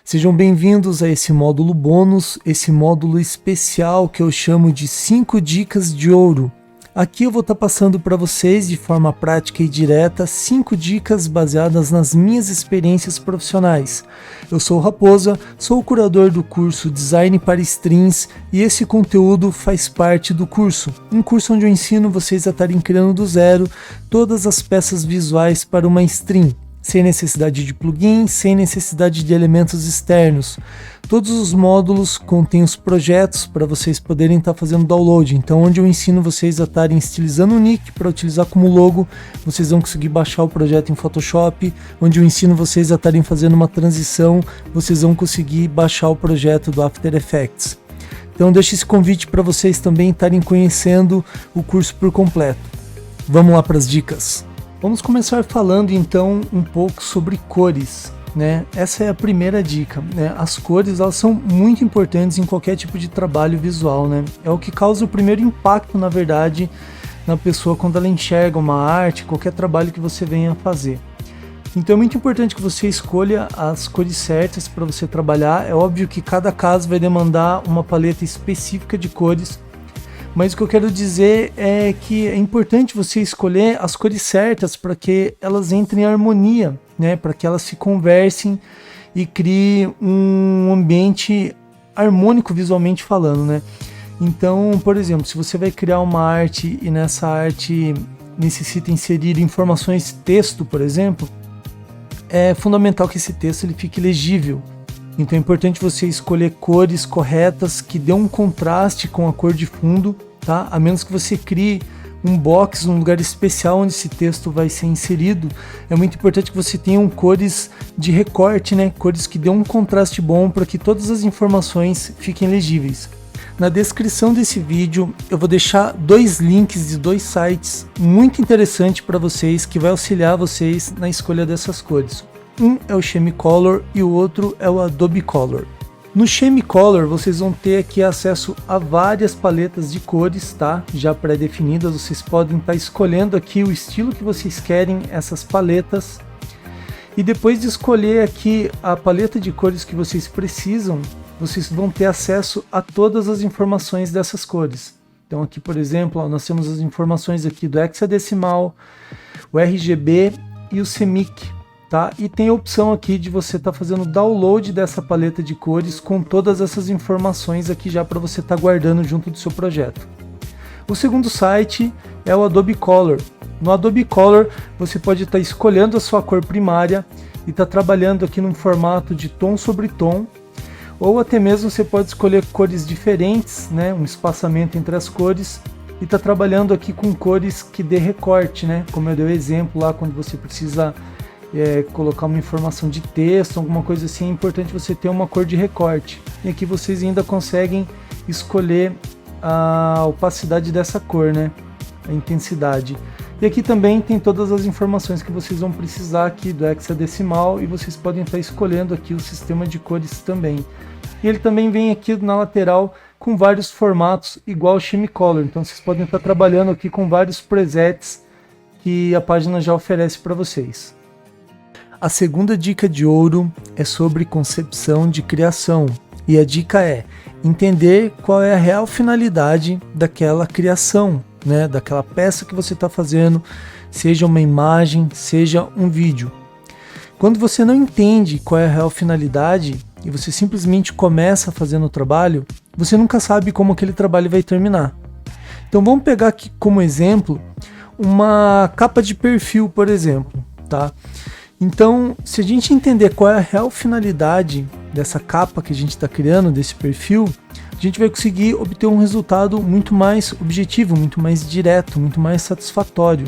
Sejam bem-vindos a esse módulo bônus, esse módulo especial que eu chamo de 5 dicas de ouro. Aqui eu vou estar passando para vocês de forma prática e direta 5 dicas baseadas nas minhas experiências profissionais. Eu sou o Raposa, sou o curador do curso Design para Streams e esse conteúdo faz parte do curso. Um curso onde eu ensino vocês a estarem criando do zero todas as peças visuais para uma stream. Sem necessidade de plugin, sem necessidade de elementos externos. Todos os módulos contêm os projetos para vocês poderem estar fazendo download. Então, onde eu ensino vocês a estarem estilizando o nick para utilizar como logo, vocês vão conseguir baixar o projeto em Photoshop. Onde eu ensino vocês a estarem fazendo uma transição, vocês vão conseguir baixar o projeto do After Effects. Então, deixo esse convite para vocês também estarem conhecendo o curso por completo. Vamos lá para as dicas. Vamos começar falando então um pouco sobre cores, né? Essa é a primeira dica, né? As cores, elas são muito importantes em qualquer tipo de trabalho visual, né? É o que causa o primeiro impacto, na verdade, na pessoa quando ela enxerga uma arte, qualquer trabalho que você venha fazer. Então é muito importante que você escolha as cores certas para você trabalhar. É óbvio que cada caso vai demandar uma paleta específica de cores, mas o que eu quero dizer é que é importante você escolher as cores certas para que elas entrem em harmonia, né? Para que elas se conversem e criem um ambiente harmônico visualmente falando, né? Então, por exemplo, se você vai criar uma arte e nessa arte necessita inserir informações texto, por exemplo, é fundamental que esse texto ele fique legível. Então é importante você escolher cores corretas que dêem um contraste com a cor de fundo, tá? A menos que você crie um box, um lugar especial onde esse texto vai ser inserido, é muito importante que você tenha cores de recorte, né? Cores que dêem um contraste bom para que todas as informações fiquem legíveis. Na descrição desse vídeo eu vou deixar 2 links de 2 sites muito interessantes para vocês que vai auxiliar vocês na escolha dessas cores. Um é o Shamicolor e o outro é o Adobe Color. No Shamicolor vocês vão ter aqui acesso a várias paletas de cores, tá? Já pré-definidas, vocês podem estar escolhendo aqui o estilo que vocês querem, essas paletas. E depois de escolher aqui a paleta de cores que vocês precisam, vocês vão ter acesso a todas as informações dessas cores. Então aqui, por exemplo, ó, nós temos as informações aqui do hexadecimal, o RGB e o CMYK. Tá? E tem a opção aqui de você estar fazendo download dessa paleta de cores com todas essas informações aqui já para você estar guardando junto do seu projeto. O segundo site é o Adobe Color. No Adobe Color você pode estar escolhendo a sua cor primária e estar trabalhando aqui num formato de tom sobre tom, ou até mesmo você pode escolher cores diferentes, né? Um espaçamento entre as cores e estar trabalhando aqui com cores que dê recorte, né? Como eu dei o exemplo lá quando você precisa colocar uma informação de texto, alguma coisa assim, é importante você ter uma cor de recorte. E aqui vocês ainda conseguem escolher a opacidade dessa cor, né? A intensidade. E aqui também tem todas as informações que vocês vão precisar aqui do hexadecimal e vocês podem estar escolhendo aqui o sistema de cores também. E ele também vem aqui na lateral com vários formatos igual o Shamicolor. Então vocês podem estar trabalhando aqui com vários presets que a página já oferece para vocês. A segunda dica de ouro é sobre concepção de criação, e a dica é entender qual é a real finalidade daquela criação, né? Daquela peça que você está fazendo, seja uma imagem, seja um vídeo. Quando você não entende qual é a real finalidade e você simplesmente começa fazendo o trabalho, você nunca sabe como aquele trabalho vai terminar. Então vamos pegar aqui como exemplo uma capa de perfil, por exemplo, tá? Então, se a gente entender qual é a real finalidade dessa capa que a gente está criando, desse perfil, a gente vai conseguir obter um resultado muito mais objetivo, muito mais direto, muito mais satisfatório.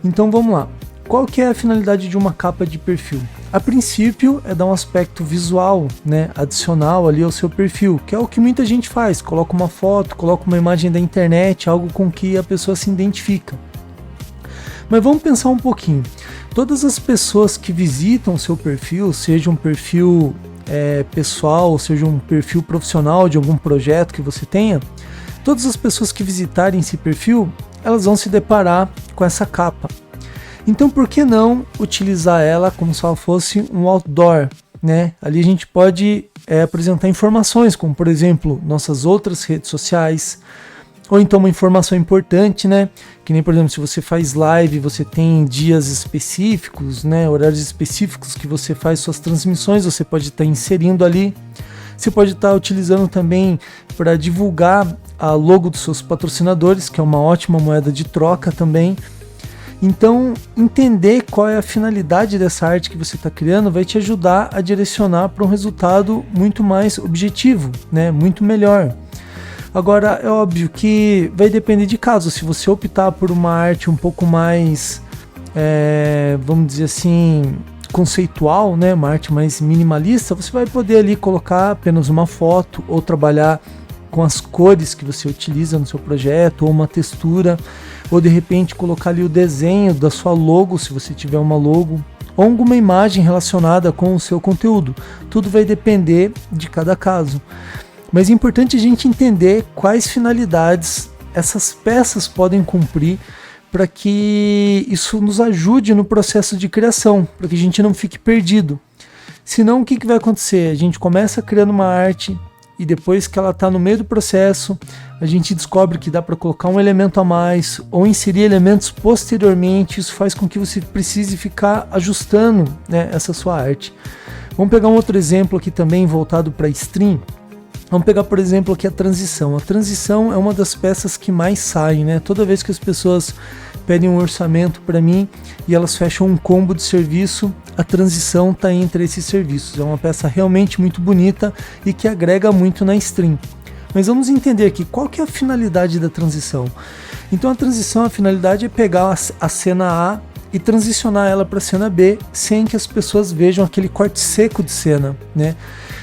Então vamos lá. Qual que é a finalidade de uma capa de perfil? A princípio é dar um aspecto visual, né, adicional ali ao seu perfil, que é o que muita gente faz. Coloca uma foto, coloca uma imagem da internet, algo com que a pessoa se identifica. Mas vamos pensar um pouquinho. Todas as pessoas que visitam o seu perfil, seja um perfil pessoal, seja um perfil profissional de algum projeto que você tenha, todas as pessoas que visitarem esse perfil, elas vão se deparar com essa capa. Então por que não utilizar ela como se ela fosse um outdoor, né? Ali a gente pode apresentar informações, como por exemplo, nossas outras redes sociais, ou então uma informação importante, né? Que nem, por exemplo, se você faz live, você tem dias específicos, né? Horários específicos que você faz suas transmissões, você pode estar inserindo ali. Você pode estar utilizando também para divulgar a logo dos seus patrocinadores, que é uma ótima moeda de troca também. Então, entender qual é a finalidade dessa arte que você está criando vai te ajudar a direcionar para um resultado muito mais objetivo, né? Muito melhor. Agora, é óbvio que vai depender de caso. Se você optar por uma arte um pouco mais, vamos dizer assim, conceitual, né? Uma arte mais minimalista, você vai poder ali colocar apenas uma foto ou trabalhar com as cores que você utiliza no seu projeto, ou uma textura, ou de repente colocar ali o desenho da sua logo, se você tiver uma logo, ou alguma imagem relacionada com o seu conteúdo. Tudo vai depender de cada caso. Mas é importante a gente entender quais finalidades essas peças podem cumprir para que isso nos ajude no processo de criação, para que a gente não fique perdido. Senão, o que vai acontecer? A gente começa criando uma arte e depois que ela está no meio do processo, a gente descobre que dá para colocar um elemento a mais ou inserir elementos posteriormente. Isso faz com que você precise ficar ajustando, né, essa sua arte. Vamos pegar um outro exemplo aqui também voltado para stream. Vamos pegar, por exemplo, aqui a transição. A transição é uma das peças que mais saem, né? Toda vez que as pessoas pedem um orçamento para mim e elas fecham um combo de serviço, a transição está entre esses serviços. É uma peça realmente muito bonita e que agrega muito na stream. Mas vamos entender aqui qual que é a finalidade da transição. Então a transição, a finalidade é pegar a cena A e transicionar ela para a cena B sem que as pessoas vejam aquele corte seco de cena, né?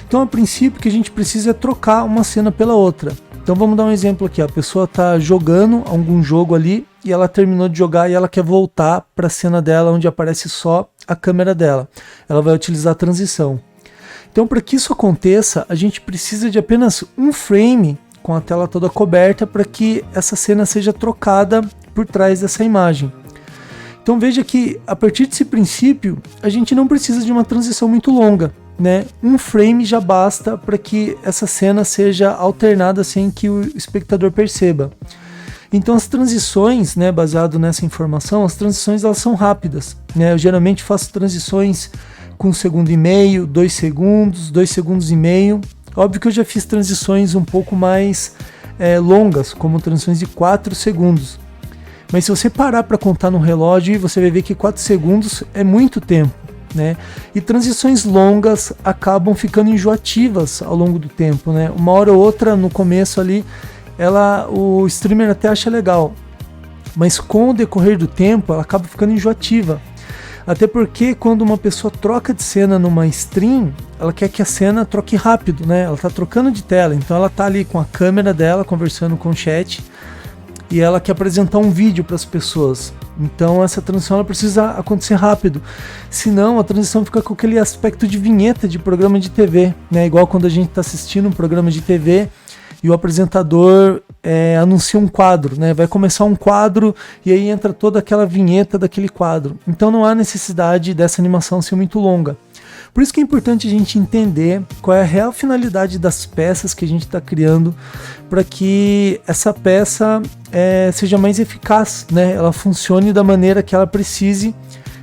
Então, a princípio, o que a gente precisa é trocar uma cena pela outra. Então, vamos dar um exemplo aqui. A pessoa está jogando algum jogo ali e ela terminou de jogar e ela quer voltar para a cena dela onde aparece só a câmera dela. Ela vai utilizar a transição. Então, para que isso aconteça, a gente precisa de apenas um frame com a tela toda coberta para que essa cena seja trocada por trás dessa imagem. Então, veja que, a partir desse princípio, a gente não precisa de uma transição muito longa, né? Um frame já basta para que essa cena seja alternada sem que o espectador perceba. Então as transições, né, baseado nessa informação, as transições elas são rápidas, né? Eu geralmente faço transições com 1,5 segundo, 2 segundos, 2 segundos e meio. Óbvio que eu já fiz transições um pouco mais longas, como transições de 4 segundos. Mas se você parar para contar no relógio, você vai ver que 4 segundos é muito tempo, né? E transições longas acabam ficando enjoativas ao longo do tempo, né? Uma hora ou outra no começo ali, o streamer até acha legal, mas com o decorrer do tempo ela acaba ficando enjoativa. Até porque quando uma pessoa troca de cena numa stream, ela quer que a cena troque rápido, né? Ela tá trocando de tela, então ela tá ali com a câmera dela conversando com o chat e ela quer apresentar um vídeo para as pessoas. Então essa transição ela precisa acontecer rápido, senão a transição fica com aquele aspecto de vinheta de programa de TV, né? Igual quando a gente está assistindo um programa de TV e o apresentador anuncia um quadro, né? Vai começar um quadro e aí entra toda aquela vinheta daquele quadro. Então não há necessidade dessa animação ser muito longa. Por isso que é importante a gente entender qual é a real finalidade das peças que a gente está criando para que essa peça seja mais eficaz, né? Ela funcione da maneira que ela precise,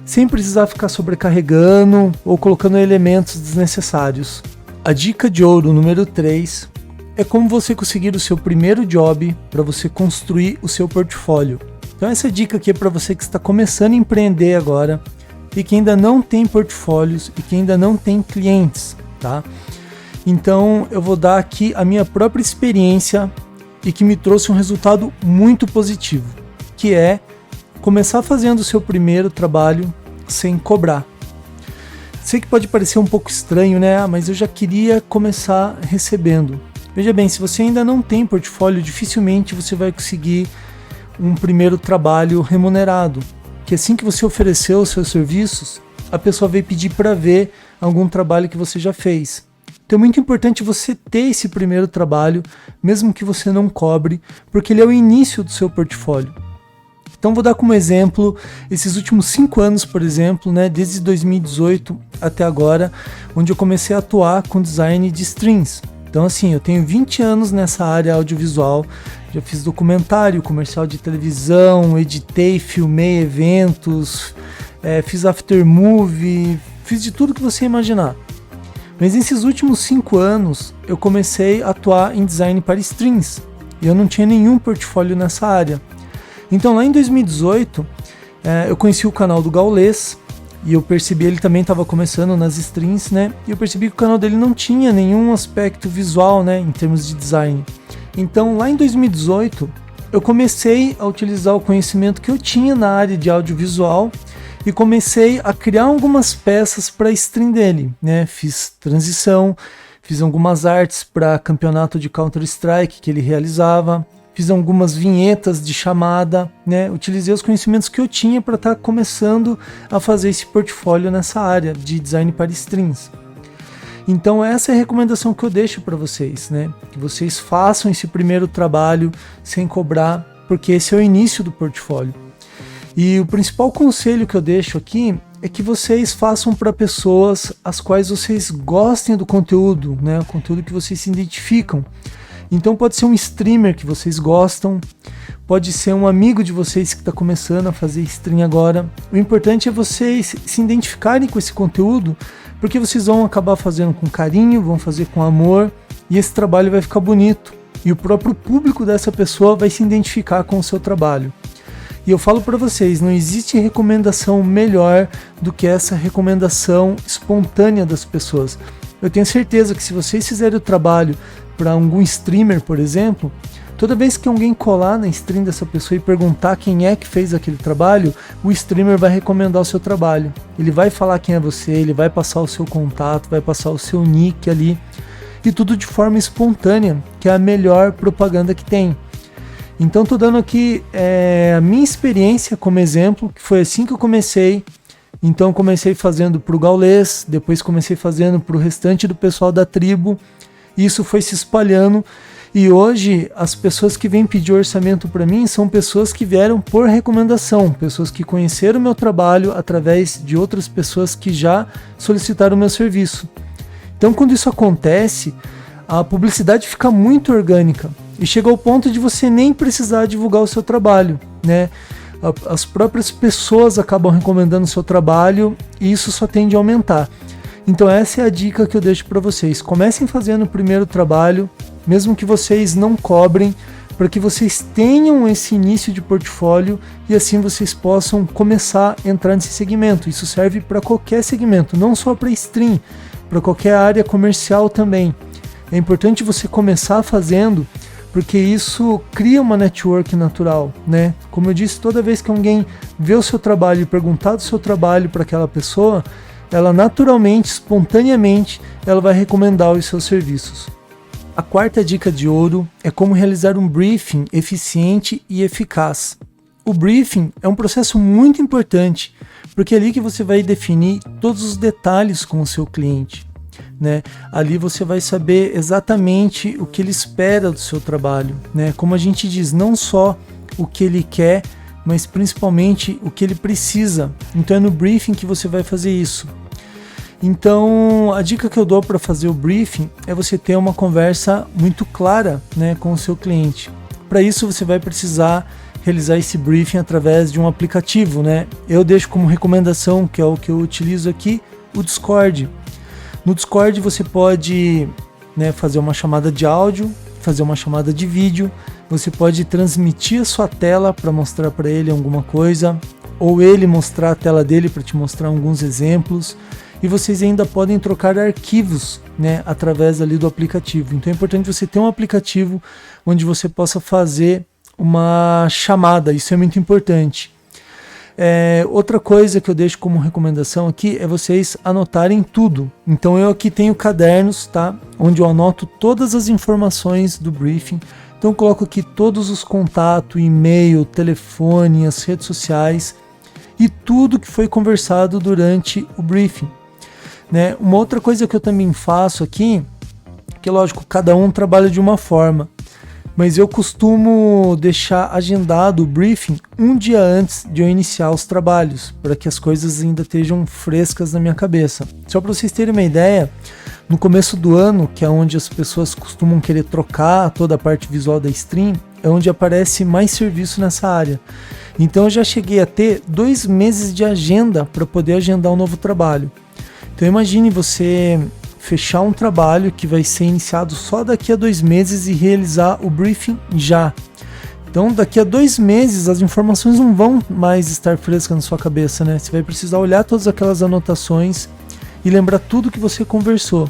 sem precisar ficar sobrecarregando ou colocando elementos desnecessários. A dica de ouro número 3 é como você conseguir o seu primeiro job para você construir o seu portfólio. Então essa dica aqui é para você que está começando a empreender agora e que ainda não tem portfólios e que ainda não tem clientes, tá? Então eu vou dar aqui a minha própria experiência e que me trouxe um resultado muito positivo, que é começar fazendo o seu primeiro trabalho sem cobrar. Sei que pode parecer um pouco estranho, né? Mas eu já queria começar recebendo. Veja bem, se você ainda não tem portfólio, dificilmente você vai conseguir um primeiro trabalho remunerado. Que assim que você ofereceu os seus serviços, a pessoa vai pedir para ver algum trabalho que você já fez. Então é muito importante você ter esse primeiro trabalho, mesmo que você não cobre, porque ele é o início do seu portfólio. Então vou dar como exemplo esses últimos 5 anos, por exemplo, né, desde 2018 até agora, onde eu comecei a atuar com design de streams. Então assim, eu tenho 20 anos nessa área audiovisual, já fiz documentário, comercial de televisão, editei, filmei eventos, fiz aftermovie, fiz de tudo que você imaginar. Mas nesses últimos 5 anos eu comecei a atuar em design para streams e eu não tinha nenhum portfólio nessa área. Então lá em 2018 eu conheci o canal do Gaules e eu percebi, ele também estava começando nas streams, né? E eu percebi que o canal dele não tinha nenhum aspecto visual, né, em termos de design. Então lá em 2018 eu comecei a utilizar o conhecimento que eu tinha na área de audiovisual e comecei a criar algumas peças para a stream dele, né? Fiz transição, fiz algumas artes para campeonato de Counter-Strike que ele realizava, fiz algumas vinhetas de chamada, né? Utilizei os conhecimentos que eu tinha para estar começando a fazer esse portfólio nessa área de design para streams. Então essa é a recomendação que eu deixo para vocês, né? Que vocês façam esse primeiro trabalho sem cobrar, porque esse é o início do portfólio. E o principal conselho que eu deixo aqui é que vocês façam para pessoas as quais vocês gostem do conteúdo, né? O conteúdo que vocês se identificam. Então pode ser um streamer que vocês gostam, pode ser um amigo de vocês que está começando a fazer stream agora. O importante é vocês se identificarem com esse conteúdo, porque vocês vão acabar fazendo com carinho, vão fazer com amor, e esse trabalho vai ficar bonito. E o próprio público dessa pessoa vai se identificar com o seu trabalho. E eu falo para vocês, não existe recomendação melhor do que essa recomendação espontânea das pessoas. Eu tenho certeza que se vocês fizerem o trabalho para algum streamer, por exemplo, toda vez que alguém colar na stream dessa pessoa e perguntar quem é que fez aquele trabalho, o streamer vai recomendar o seu trabalho. Ele vai falar quem é você, ele vai passar o seu contato, vai passar o seu nick ali, e tudo de forma espontânea, que é a melhor propaganda que tem. Então estou dando aqui a minha experiência como exemplo, que foi assim que eu comecei. Então comecei fazendo para o Gaules, depois comecei fazendo para o restante do pessoal da tribo, e isso foi se espalhando. E hoje as pessoas que vêm pedir orçamento para mim são pessoas que vieram por recomendação, pessoas que conheceram o meu trabalho através de outras pessoas que já solicitaram o meu serviço. Então quando isso acontece, a publicidade fica muito orgânica e chega ao ponto de você nem precisar divulgar o seu trabalho, né? As próprias pessoas acabam recomendando o seu trabalho e isso só tende a aumentar. Então essa é a dica que eu deixo para vocês. Comecem fazendo o primeiro trabalho, mesmo que vocês não cobrem, para que vocês tenham esse início de portfólio e assim vocês possam começar a entrar nesse segmento. Isso serve para qualquer segmento, não só para stream, para qualquer área comercial também. É importante você começar fazendo, porque isso cria uma network natural, né? Como eu disse, toda vez que alguém vê o seu trabalho e perguntar do seu trabalho para aquela pessoa, ela naturalmente, espontaneamente, ela vai recomendar os seus serviços. A quarta dica de ouro é como realizar um briefing eficiente e eficaz. O briefing é um processo muito importante, porque é ali que você vai definir todos os detalhes com o seu cliente, né? Ali você vai saber exatamente o que ele espera do seu trabalho, né? Como a gente diz, não só o que ele quer, mas principalmente o que ele precisa. Então é no briefing que você vai fazer isso. Então a dica que eu dou para fazer o briefing é você ter uma conversa muito clara, né, com o seu cliente. Para isso você vai precisar realizar esse briefing através de um aplicativo, né? Eu deixo como recomendação, que é o que eu utilizo aqui, o Discord. No Discord você pode, né, fazer uma chamada de áudio, fazer uma chamada de vídeo, você pode transmitir a sua tela para mostrar para ele alguma coisa, ou ele mostrar a tela dele para te mostrar alguns exemplos, e vocês ainda podem trocar arquivos, né, através ali do aplicativo. Então é importante você ter um aplicativo onde você possa fazer uma chamada, isso é muito importante. Outra coisa que eu deixo como recomendação aqui é vocês anotarem tudo. Então eu aqui tenho cadernos, tá? Onde eu anoto todas as informações do briefing. Então eu coloco aqui todos os contatos, e-mail, telefone, as redes sociais e tudo que foi conversado durante o briefing, né? Uma outra coisa que eu também faço aqui, que lógico, cada um trabalha de uma forma, mas eu costumo deixar agendado o briefing um dia antes de eu iniciar os trabalhos, para que as coisas ainda estejam frescas na minha cabeça. Só para vocês terem uma ideia, no começo do ano, que é onde as pessoas costumam querer trocar toda a parte visual da stream, é onde aparece mais serviço nessa área. Então eu já cheguei a ter 2 meses de agenda para poder agendar um novo trabalho. Então imagine você fechar um trabalho que vai ser iniciado só daqui a 2 meses e realizar o briefing já. Então daqui a 2 meses as informações não vão mais estar frescas na sua cabeça, né? Você vai precisar olhar todas aquelas anotações e lembrar tudo que você conversou.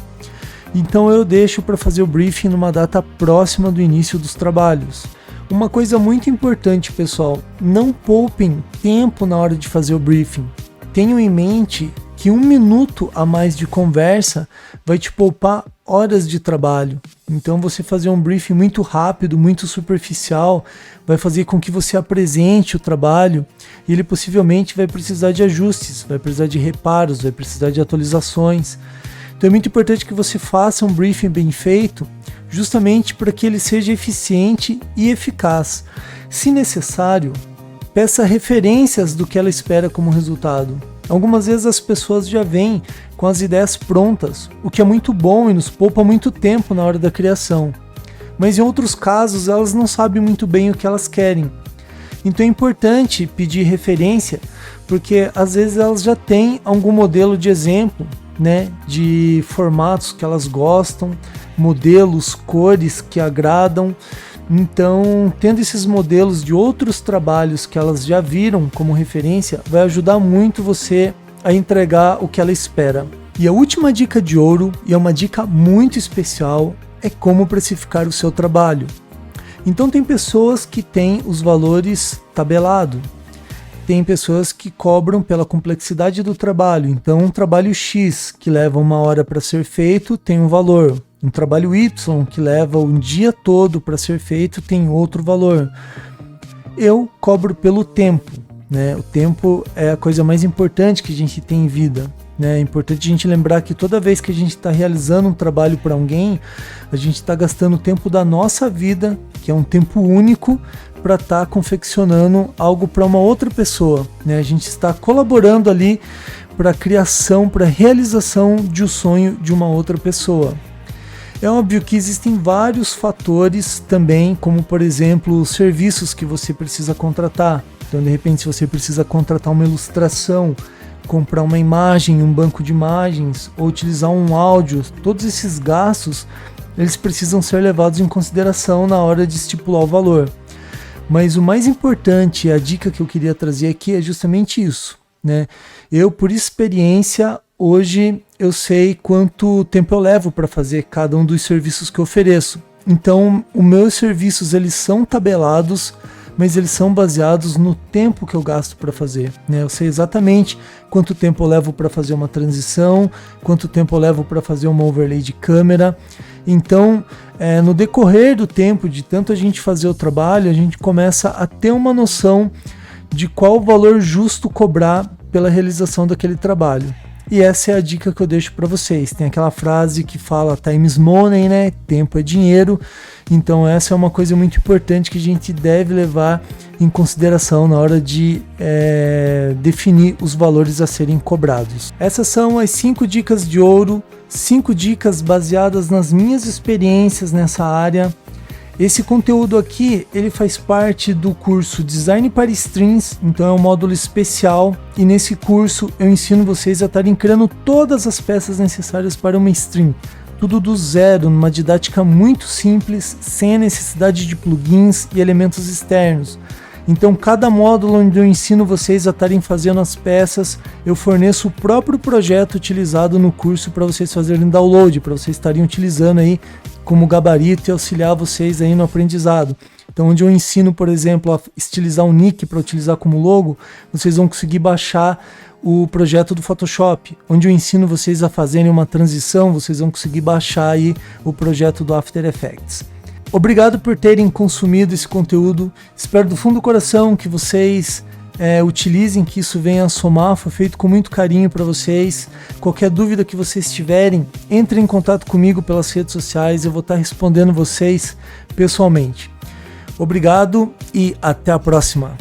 Então eu deixo para fazer o briefing numa data próxima do início dos trabalhos. Uma coisa muito importante, pessoal, não poupem tempo na hora de fazer o briefing. Tenham em mente que 1 minuto a mais de conversa vai te poupar horas de trabalho. Então você fazer um briefing muito rápido, muito superficial, vai fazer com que você apresente o trabalho e ele possivelmente vai precisar de ajustes, vai precisar de reparos, vai precisar de atualizações. Então é muito importante que você faça um briefing bem feito, justamente para que ele seja eficiente e eficaz. Se necessário, peça referências do que ela espera como resultado. Algumas vezes as pessoas já vêm com as ideias prontas, o que é muito bom e nos poupa muito tempo na hora da criação. Mas em outros casos elas não sabem muito bem o que elas querem. Então é importante pedir referência, porque às vezes elas já têm algum modelo de exemplo, né, de formatos que elas gostam, modelos, cores que agradam. Então, tendo esses modelos de outros trabalhos que elas já viram como referência, vai ajudar muito você a entregar o que ela espera. E a última dica de ouro, e é uma dica muito especial, é como precificar o seu trabalho. Então tem pessoas que têm os valores tabelados. Tem pessoas que cobram pela complexidade do trabalho. Então um trabalho X que leva 1 hora para ser feito tem um valor. Um trabalho Y que leva um dia todo para ser feito tem outro valor. Eu cobro pelo tempo, né? O tempo é a coisa mais importante que a gente tem em vida, né? É importante a gente lembrar que toda vez que a gente está realizando um trabalho para alguém, a gente está gastando o tempo da nossa vida, que é um tempo único, para estar confeccionando algo para uma outra pessoa, né? A gente está colaborando ali para a criação, para a realização de um sonho de uma outra pessoa. É óbvio que existem vários fatores também, como por exemplo os serviços que você precisa contratar. Então de repente se você precisa contratar uma ilustração, comprar uma imagem, um banco de imagens, ou utilizar um áudio, todos esses gastos eles precisam ser levados em consideração na hora de estipular o valor. Mas o mais importante, a dica que eu queria trazer aqui é justamente isso, né? Eu, por experiência, hoje eu sei quanto tempo eu levo para fazer cada um dos serviços que eu ofereço. Então, os meus serviços eles são tabelados, mas eles são baseados no tempo que eu gasto para fazer, né? Eu sei exatamente quanto tempo eu levo para fazer uma transição, quanto tempo eu levo para fazer uma overlay de câmera. Então, no decorrer do tempo, de tanto a gente fazer o trabalho, a gente começa a ter uma noção de qual o valor justo cobrar pela realização daquele trabalho. E essa é a dica que eu deixo para vocês. Tem aquela frase que fala time is money, né? Tempo é dinheiro. Então essa é uma coisa muito importante que a gente deve levar em consideração na hora de definir os valores a serem cobrados. Essas são as 5 dicas de ouro, 5 dicas baseadas nas minhas experiências nessa área. Esse conteúdo aqui, ele faz parte do curso Design para Streams, então é um módulo especial e nesse curso eu ensino vocês a estarem criando todas as peças necessárias para uma stream, tudo do zero, numa didática muito simples, sem a necessidade de plugins e elementos externos. Então cada módulo onde eu ensino vocês a estarem fazendo as peças, eu forneço o próprio projeto utilizado no curso para vocês fazerem download, para vocês estarem utilizando aí como gabarito e auxiliar vocês aí no aprendizado. Então onde eu ensino, por exemplo, a estilizar um nick para utilizar como logo, vocês vão conseguir baixar o projeto do Photoshop. Onde eu ensino vocês a fazerem uma transição, vocês vão conseguir baixar aí o projeto do After Effects. Obrigado por terem consumido esse conteúdo. Espero do fundo do coração que vocês utilizem, que isso venha a somar. Foi feito com muito carinho para vocês. Qualquer dúvida que vocês tiverem, entrem em contato comigo pelas redes sociais. Eu vou estar respondendo vocês pessoalmente. Obrigado e até a próxima.